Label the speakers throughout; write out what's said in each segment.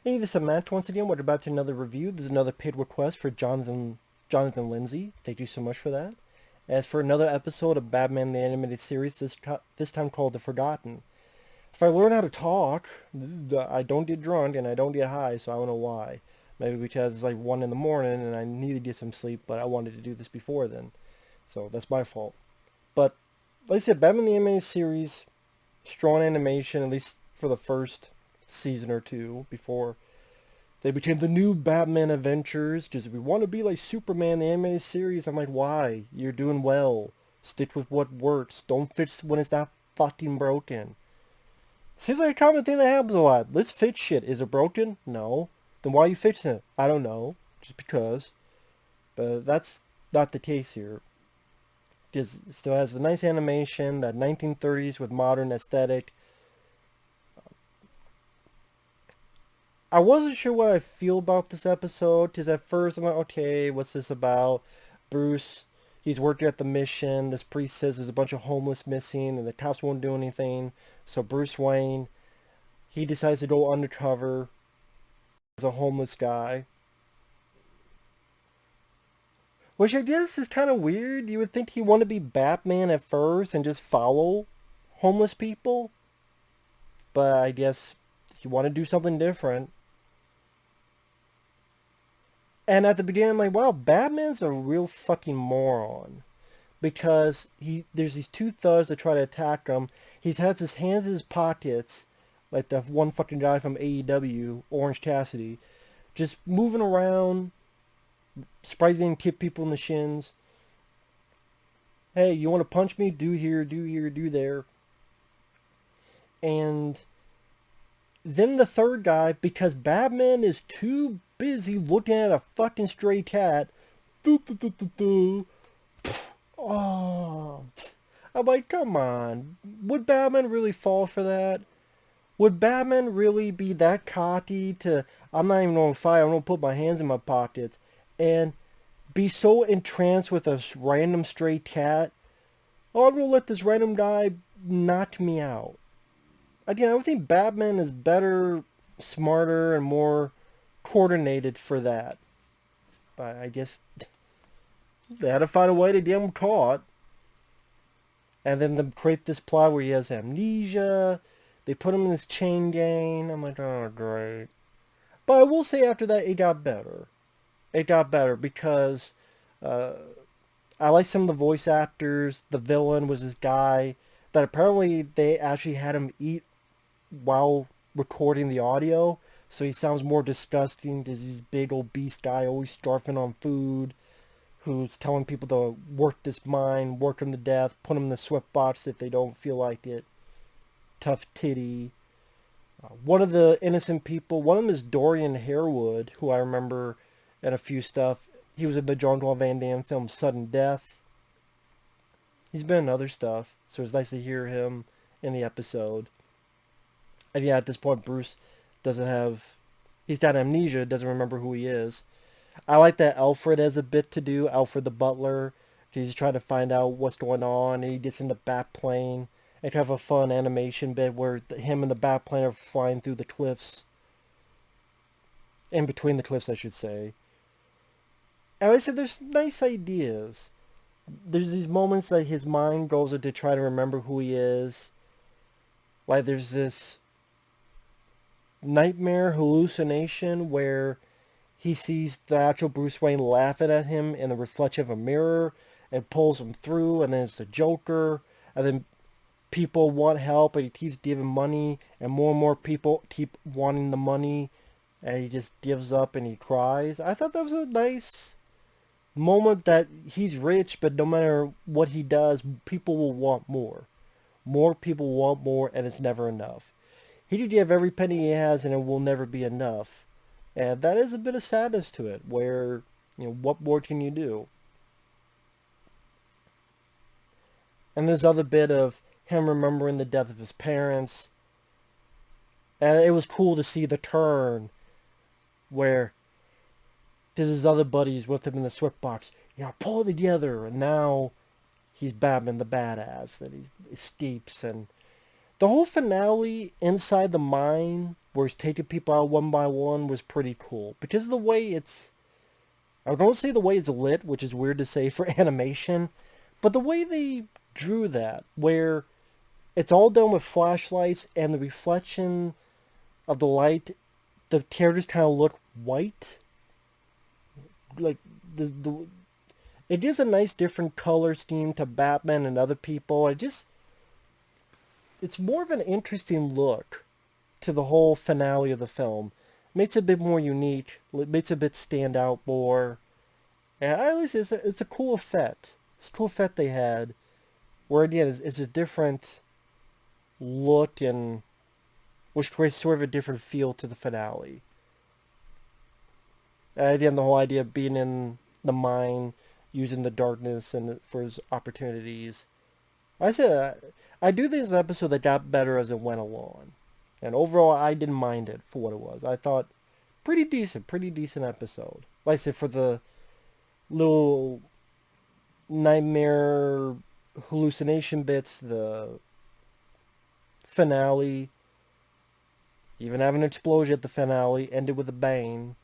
Speaker 1: Hey, this is Matt once again. We're about to another review. This is another paid request for Jonathan Lindsey. Thank you so much for that. As for another episode of Batman the Animated Series, this time called The Forgotten. If I learn how to talk, I don't get drunk and I don't get high, so I don't know why. Maybe because it's like 1 in the morning and I need to get some sleep, but I wanted to do this before then. So that's my fault. But like I said, Batman the Animated Series, strong animation, at least for the first season or two before they became the new Batman Adventures. Because we want to be like Superman, the animated series. I'm like, why? You're doing well. Stick with what works. Don't fix when it's not fucking broken. Seems like a common thing that happens a lot. Let's fix shit. Is it broken? No. Then why are you fixing it? I don't know. Just because. But that's not the case here. It still has the nice animation, that 1930s with modern aesthetic. I wasn't sure what I feel about this episode, because at first I'm like, okay, what's this about? Bruce, he's working at the mission. This priest says there's a bunch of homeless missing, and the cops won't do anything. So Bruce Wayne, he decides to go undercover as a homeless guy. Which I guess is kind of weird. You would think he wanted to be Batman at first and just follow homeless people. But I guess he wanted to do something different. And at the beginning, I'm like, wow, Batman's a real fucking moron. Because there's these two thugs that try to attack him. He has his hands in his pockets, like the one fucking guy from AEW, Orange Cassidy, just moving around, surprising and kick people in the shins. Hey, you want to punch me? Do here, do here, do there. And then the third guy, because Batman is too busy looking at a fucking stray cat, oh, I'm like, come on. Would Batman really fall for that? Would Batman really be that cocky to, I'm not even going to fight, I'm going to put my hands in my pockets, and be so entranced with a random stray cat? Oh, I'm going to let this random guy knock me out. Again, I would think Batman is better, smarter, and more coordinated for that. But I guess they had to find a way to get him caught. And then they create this plot where he has amnesia. They put him in this chain gang. I'm like, oh, great. But I will say after that, it got better. It got better because uh, I like some of the voice actors. The villain was this guy that apparently they actually had him eat while recording the audio. So he sounds more disgusting because he's big obese guy always starving on food, who's telling people to work this mine, work them to death, put them in the sweatbox if they don't feel like it. Tough titty. One of the innocent people, one of them is Dorian Harewood, who I remember in a few stuff. He was in the Jean-Claude Van Damme film Sudden Death. He's been in other stuff, so it's nice to hear him in the episode. And yeah, at this point, Bruce doesn't have... He's got amnesia, doesn't remember who he is. I like that Alfred has a bit to do, Alfred the butler. He's trying to find out what's going on, and he gets in the Batplane. And have a fun animation bit where him and the Batplane are flying through the cliffs. In between the cliffs, I should say. And like I said, there's nice ideas. There's these moments that his mind goes into try to remember who he is. Like there's this nightmare hallucination where he sees the actual Bruce Wayne laughing at him in the reflection of a mirror and pulls him through, and then it's the Joker, and then people want help and he keeps giving money, and more people keep wanting the money, and he just gives up and he cries. I thought that was a nice moment that he's rich, but no matter what he does, people will want more. More people want more, and it's never enough. He could give every penny he has, and it will never be enough. And that is a bit of sadness to it, where, what more can you do? And this other bit of him remembering the death of his parents. And it was cool to see the turn where there's his other buddies with him in the sweatbox. Pull it together. And now he's Batman the badass that he escapes. And The whole finale inside the mine, where it's taking people out one by one, was pretty cool. Because of the way it's... I don't say the way it's lit, which is weird to say for animation, but the way they drew that, where it's all done with flashlights and the reflection of the light, the characters kind of look white. Like, the it is a nice different color scheme to Batman and other people. It's more of an interesting look to the whole finale of the film. Makes it a bit more unique. It makes it a bit stand out more. And at least it's a cool effect. It's a cool effect they had. Where again, it's a different look and which creates sort of a different feel to the finale. And again, the whole idea of being in the mine, using the darkness and for his opportunities. I said I do think it's an episode that got better as it went along, and overall I didn't mind it for what it was. I thought pretty decent episode. Like I said, for the little nightmare hallucination bits, the finale, even having an explosion at the finale, ended with a bang,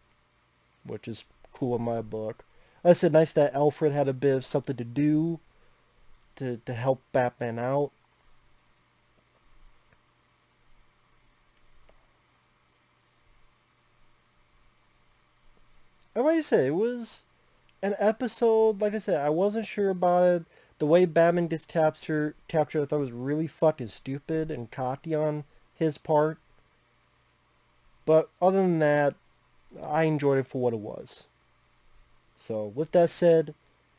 Speaker 1: which is cool in my book. I said nice that Alfred had a bit of something to do to help Batman out. And like I said, it was an episode, like I said, I wasn't sure about it. The way Batman gets captured, I thought was really fucking stupid and cocky on his part. But other than that, I enjoyed it for what it was. So with that said,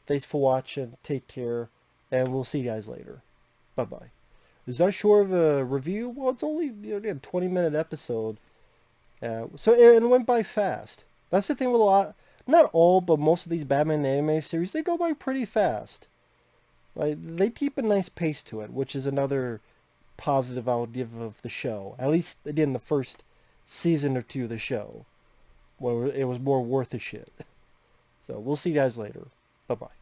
Speaker 1: thanks for watching. Take care, and we'll see you guys later. Bye bye. Is that short of a review? Well, it's only a 20-minute episode. So it went by fast. That's the thing with a lot, not all, but most of these Batman anime series, they go by pretty fast. Like they keep a nice pace to it, which is another positive I'll give of the show. At least again the first season or two of the show, where it was more worth the shit. So we'll see you guys later. Bye bye.